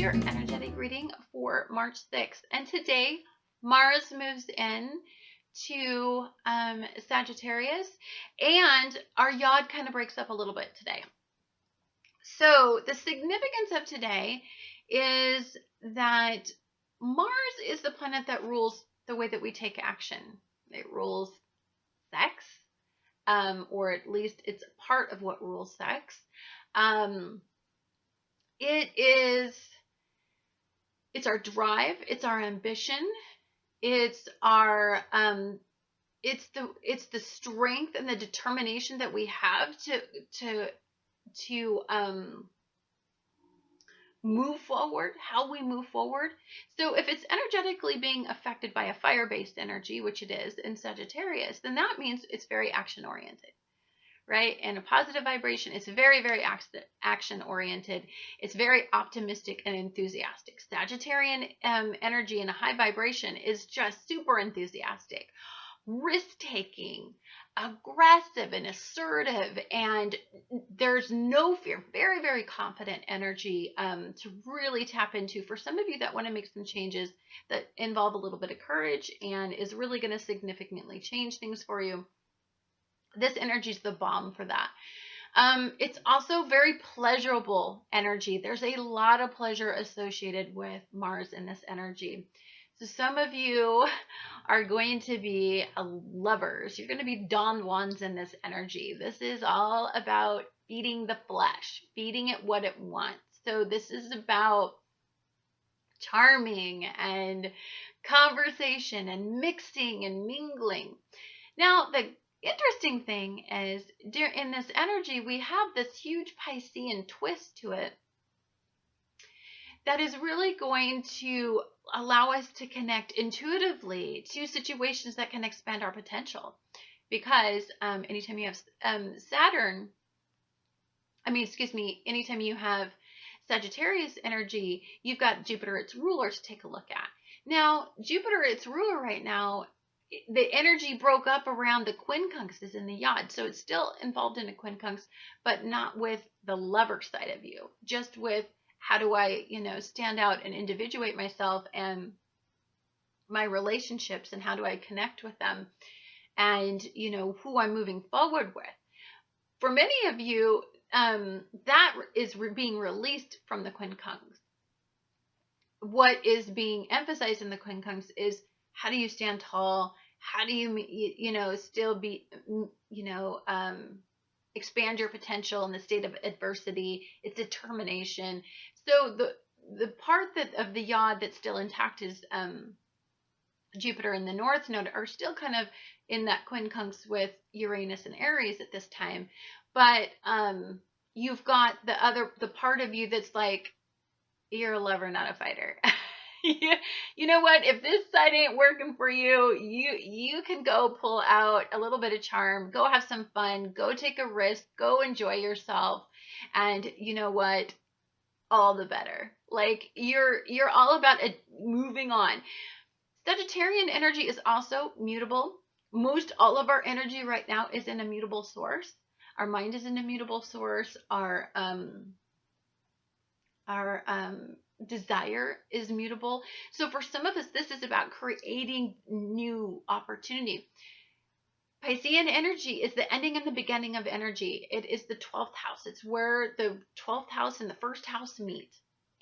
your energetic reading for March 6th. And today, Mars moves in to Sagittarius, and our yod kind of breaks up a little bit today. So the significance of today is that Mars is the planet that rules the way that we take action. It rules sex, or at least it's part of what rules sex. It's our drive, it's our ambition, it's our it's the strength and the determination that we have to move forward, how we move forward. So if it's energetically being affected by a fire-based energy, which it is in Sagittarius, then that means it's very action-oriented, right? And a positive vibration is very, very action-oriented. It's very optimistic and enthusiastic. Sagittarian energy in a high vibration is just super enthusiastic, risk-taking, aggressive and assertive, and there's no fear. Very, very confident energy to really tap into for some of you that want to make some changes that involve a little bit of courage and is really going to significantly change things for you. This energy is the bomb for that. It's also very pleasurable energy. There's a lot of pleasure associated with Mars in this energy. So some of you are going to be lovers. You're going to be Don Juans in this energy. This is all about feeding the flesh, feeding it what it wants. So this is about charming and conversation and mixing and mingling. Now, the interesting thing is in this energy, we have this huge Piscean twist to it that is really going to allow us to connect intuitively to situations that can expand our potential. Because anytime you have anytime you have Sagittarius energy, you've got Jupiter, its ruler, to take a look at. Now, Jupiter, its ruler right now, the energy broke up around the quincunxes in the yod. So it's still involved in a quincunx, but not with the lover side of you, just with how do I, stand out and individuate myself and my relationships, and how do I connect with them, and, who I'm moving forward with. For many of you, that is being released from the quincunx. What is being emphasized in the quincunx is how do you stand tall? How do you, still be, expand your potential in the state of adversity? It's determination. So the part of the yod that's still intact is Jupiter and the North Node are still kind of in that quincunx with Uranus and Aries at this time. But you've got the part of you that's like, you're a lover, not a fighter. You know what? If this side ain't working for you, you can go pull out a little bit of charm, go have some fun, go take a risk, go enjoy yourself. And you know what? All the better. Like you're all about moving on. Sagittarian energy is also mutable. Most all of our energy right now is in a mutable source. Our mind is in a mutable source. Our desire is mutable. So for some of us, this is about creating new opportunity. Piscean energy is the ending and the beginning of energy. It is the 12th house. It's where the 12th house and the first house meet.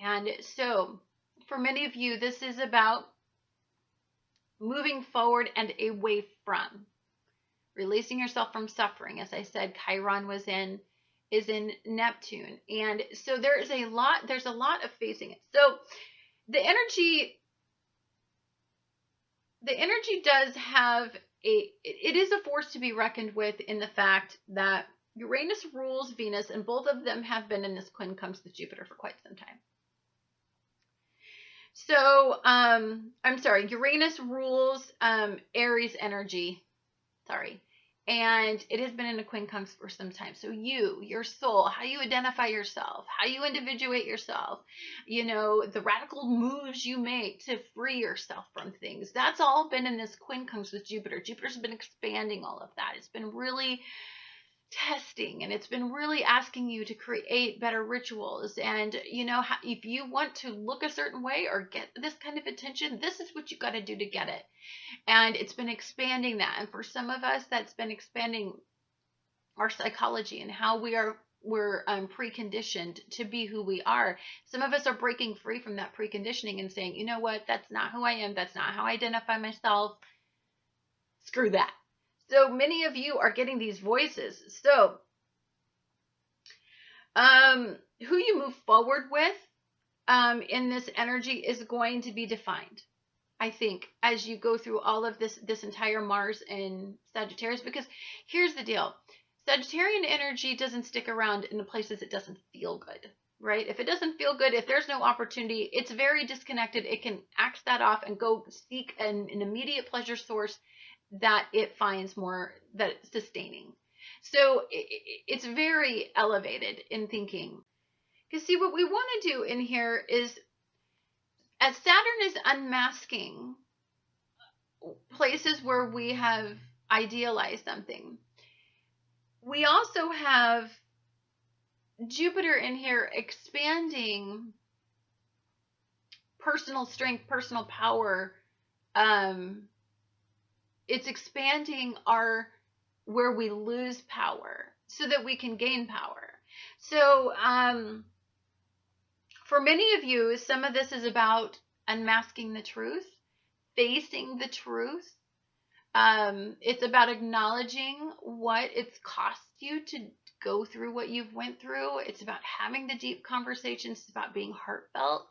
And so for many of you, this is about moving forward and away from, releasing yourself from suffering. As I said, Chiron is in Neptune. And so there's a lot of facing it. So the energy does have it is a force to be reckoned with, in the fact that Uranus rules Venus, and both of them have been in this quincunx with Jupiter for quite some time. So, I'm sorry, Uranus rules Aries energy. Sorry. And it has been in a quincunx for some time. So your soul, how you identify yourself, how you individuate yourself, the radical moves you make to free yourself from things. That's all been in this quincunx with Jupiter. Jupiter's been expanding all of that. It's been really testing, and it's been really asking you to create better rituals. And if you want to look a certain way or get this kind of attention, this is what you got to do to get it. And it's been expanding that. And for some of us, that's been expanding our psychology and how we're preconditioned to be who we are. Some of us are breaking free from that preconditioning and saying, you know what, that's not who I am. That's not how I identify myself. Screw that. So many of you are getting these voices. So who you move forward with in this energy is going to be defined, I think, as you go through all of this entire Mars in Sagittarius. Because here's the deal. Sagittarian energy doesn't stick around in the places it doesn't feel good, right? If it doesn't feel good, if there's no opportunity, it's very disconnected. It can axe that off and go seek an immediate pleasure source that it finds more that it's sustaining. So it's very elevated in thinking. Because see, what we want to do in here is, as Saturn is unmasking places where we have idealized something, we also have Jupiter in here expanding personal strength, personal power. It's expanding where we lose power so that we can gain power. So for many of you, some of this is about unmasking the truth, facing the truth. It's about acknowledging what it's cost you to go through what you've went through. It's about having the deep conversations. It's about being heartfelt.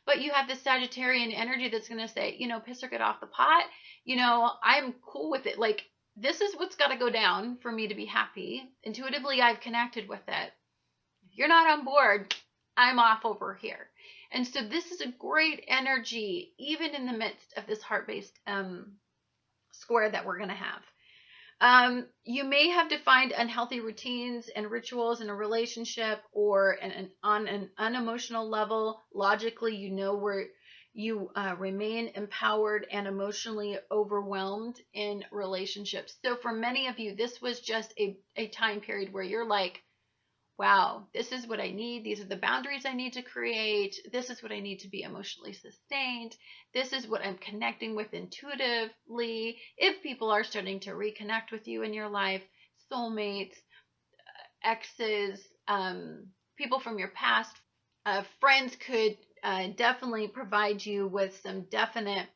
But you have this Sagittarian energy that's going to say, piss or get off the pot. I'm cool with it. Like, this is what's got to go down for me to be happy. Intuitively, I've connected with it. If you're not on board, I'm off over here. And so this is a great energy, even in the midst of this heart-based square that we're going to have. You may have defined unhealthy routines and rituals in a relationship, or on an unemotional level. Logically, where you remain empowered and emotionally overwhelmed in relationships. So for many of you, this was just a time period where you're like, wow, this is what I need. These are the boundaries I need to create. This is what I need to be emotionally sustained. This is what I'm connecting with intuitively. If people are starting to reconnect with you in your life, soulmates, exes, people from your past, friends could definitely provide you with some definite,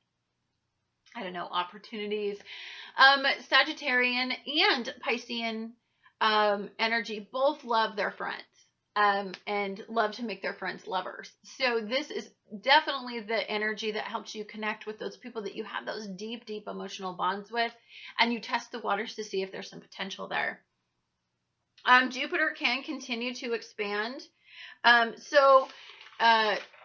opportunities. Sagittarian and Piscean energy both love their friends and love to make their friends lovers. So this is definitely the energy that helps you connect with those people that you have those deep, deep emotional bonds with, and you test the waters to see if there's some potential there. Jupiter can continue to expand. So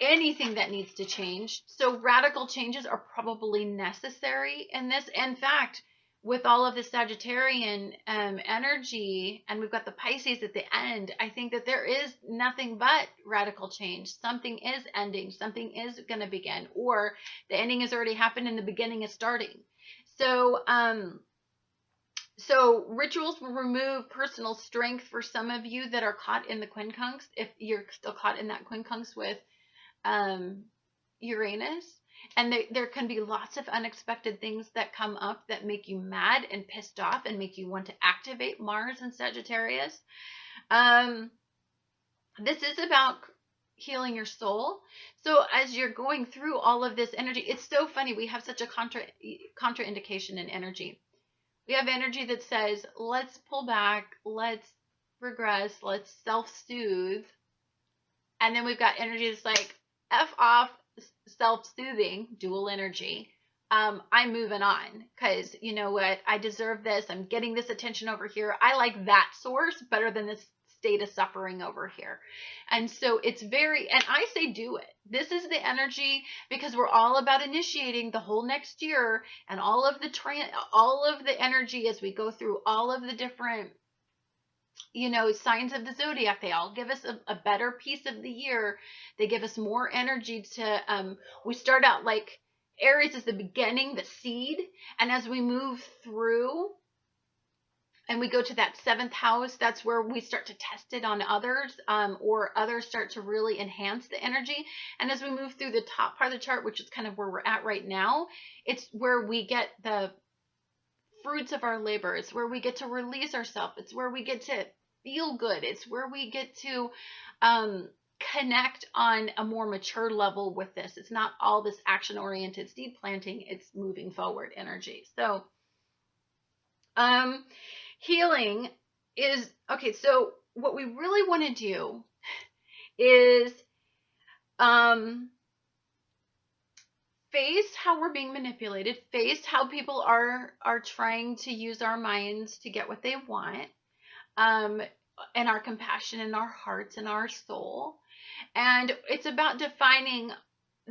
anything that needs to change. So radical changes are probably necessary in this. In fact, with all of the Sagittarian energy, and we've got the Pisces at the end, I think that there is nothing but radical change. Something is ending. Something is going to begin, or the ending has already happened and the beginning is starting. So, so rituals will remove personal strength for some of you that are caught in the quincunx. If you're still caught in that quincunx with Uranus. And there can be lots of unexpected things that come up that make you mad and pissed off and make you want to activate Mars and Sagittarius. This is about healing your soul. So as you're going through all of this energy, it's so funny. We have such a contraindication in energy. We have energy that says, let's pull back, let's regress, let's self-soothe. And then we've got energy that's like, F off, self-soothing, dual energy. I'm moving on because you know what? I deserve this. I'm getting this attention over here. I like that source better than this state of suffering over here. And so it's very, and I say do it. This is the energy because we're all about initiating the whole next year and all of the energy as we go through all of the different signs of the zodiac. They all give us a better piece of the year. They give us more energy to, we start out like Aries is the beginning, the seed. And as we move through and we go to that 7th house, that's where we start to test it on others, or others start to really enhance the energy. And as we move through the top part of the chart, which is kind of where we're at right now, it's where we get the fruits of our labor. It's where we get to release ourselves. It's where we get to feel good. It's where we get to connect on a more mature level with this. It's not all this action oriented seed planting, it's moving forward energy. So healing is okay. So what we really want to do is face how we're being manipulated, face how people are trying to use our minds to get what they want, and our compassion and our hearts and our soul. And it's about defining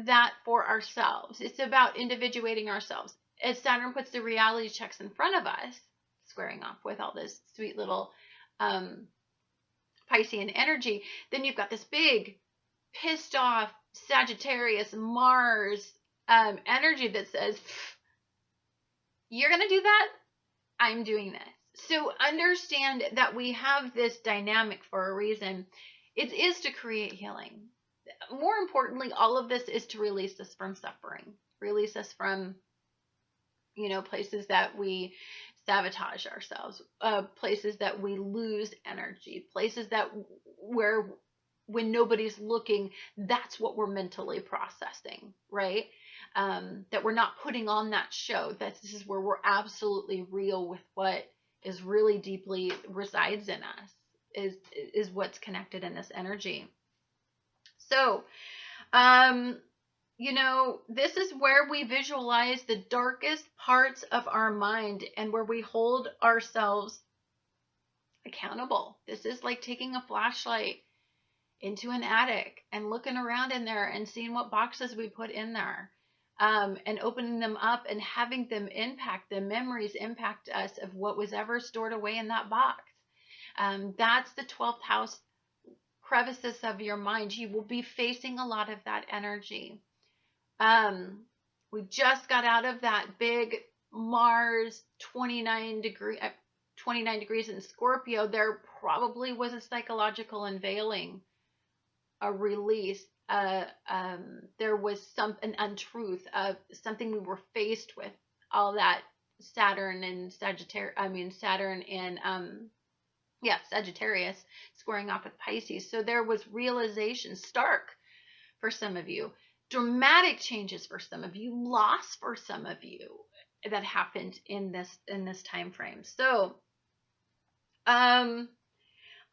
that for ourselves. It's about individuating ourselves. As Saturn puts the reality checks in front of us, squaring off with all this sweet little Piscean energy, then you've got this big pissed off Sagittarius Mars energy that says, you're going to do that? I'm doing this. So understand that we have this dynamic for a reason. It is to create healing. More importantly, all of this is to release us from suffering, release us from, places that we sabotage ourselves, places that we lose energy, places that where when nobody's looking, that's what we're mentally processing, right? That we're not putting on that show. That this is where we're absolutely real with what is really deeply resides in us, is what's connected in this energy. So, this is where we visualize the darkest parts of our mind and where we hold ourselves accountable. This is like taking a flashlight into an attic and looking around in there and seeing what boxes we put in there, and opening them up and having them impact, the memories impact us of what was ever stored away in that box. That's the 12th house crevices of your mind. You will be facing a lot of that energy. We just got out of that big Mars 29 degrees in Scorpio. There probably was a psychological unveiling, a release. There was an untruth of something we were faced with. All that Saturn and Sagittarius squaring off with Pisces. So there was realization, stark for some of you, dramatic changes for some of you, loss for some of you that happened in this time frame. So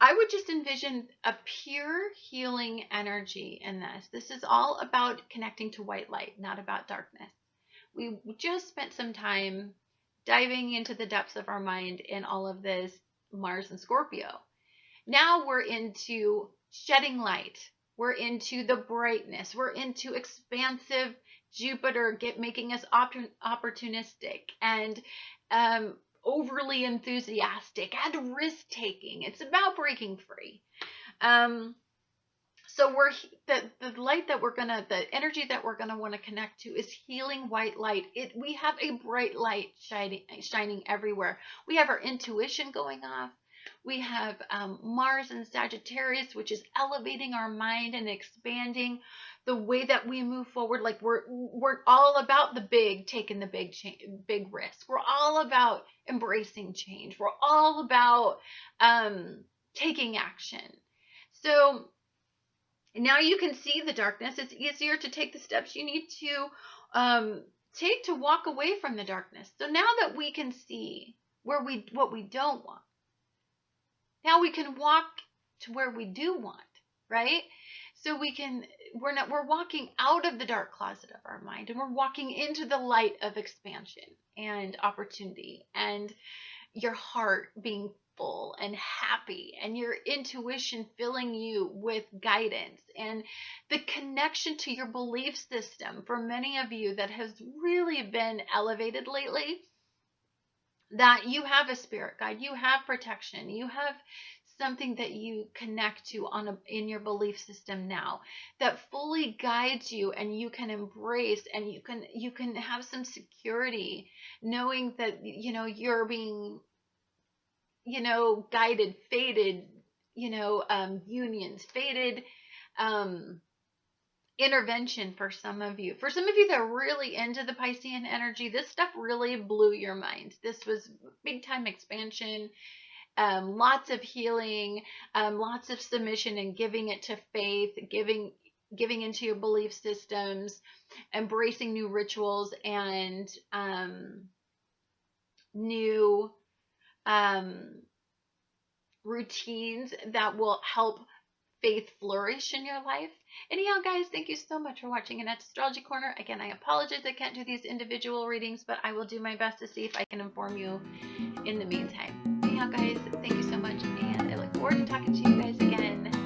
I would just envision a pure healing energy in this. This is all about connecting to white light, not about darkness. We just spent some time diving into the depths of our mind in all of this Mars and Scorpio. Now we're into shedding light. We're into the brightness. We're into expansive Jupiter making us opportunistic and overly enthusiastic and risk-taking. It's about breaking free. So the light that the energy that we're gonna want to connect to is healing white light. We have a bright light shining everywhere. We have our intuition going off. We have Mars and Sagittarius, which is elevating our mind and expanding the way that we move forward. Like we're all about taking the big risk. We're all about embracing change. We're all about taking action. So now you can see the darkness. It's easier to take the steps you need to take to walk away from the darkness. So now that we can see what we don't want, now we can walk to where we do want, right? So we're walking out of the dark closet of our mind and we're walking into the light of expansion and opportunity and your heart being full and happy and your intuition filling you with guidance and the connection to your belief system for many of you that has really been elevated lately, that you have a spirit guide, you have protection, you have something that you connect to in your belief system now that fully guides you and you can embrace and you can have some security knowing that you're being you know, guided, fated, you know, unions, fated, um, intervention for some of you. For some of you that are really into the Piscean energy, this stuff really blew your mind. This was big time expansion, lots of healing, lots of submission and giving it to faith, giving into your belief systems, embracing new rituals and new um, routines that will help faith flourish in your life. Anyhow, guys, thank you so much for watching Annette's Astrology Corner. Again, I apologize I can't do these individual readings, but I will do my best to see if I can inform you in the meantime. Anyhow, guys, thank you so much, and I look forward to talking to you guys again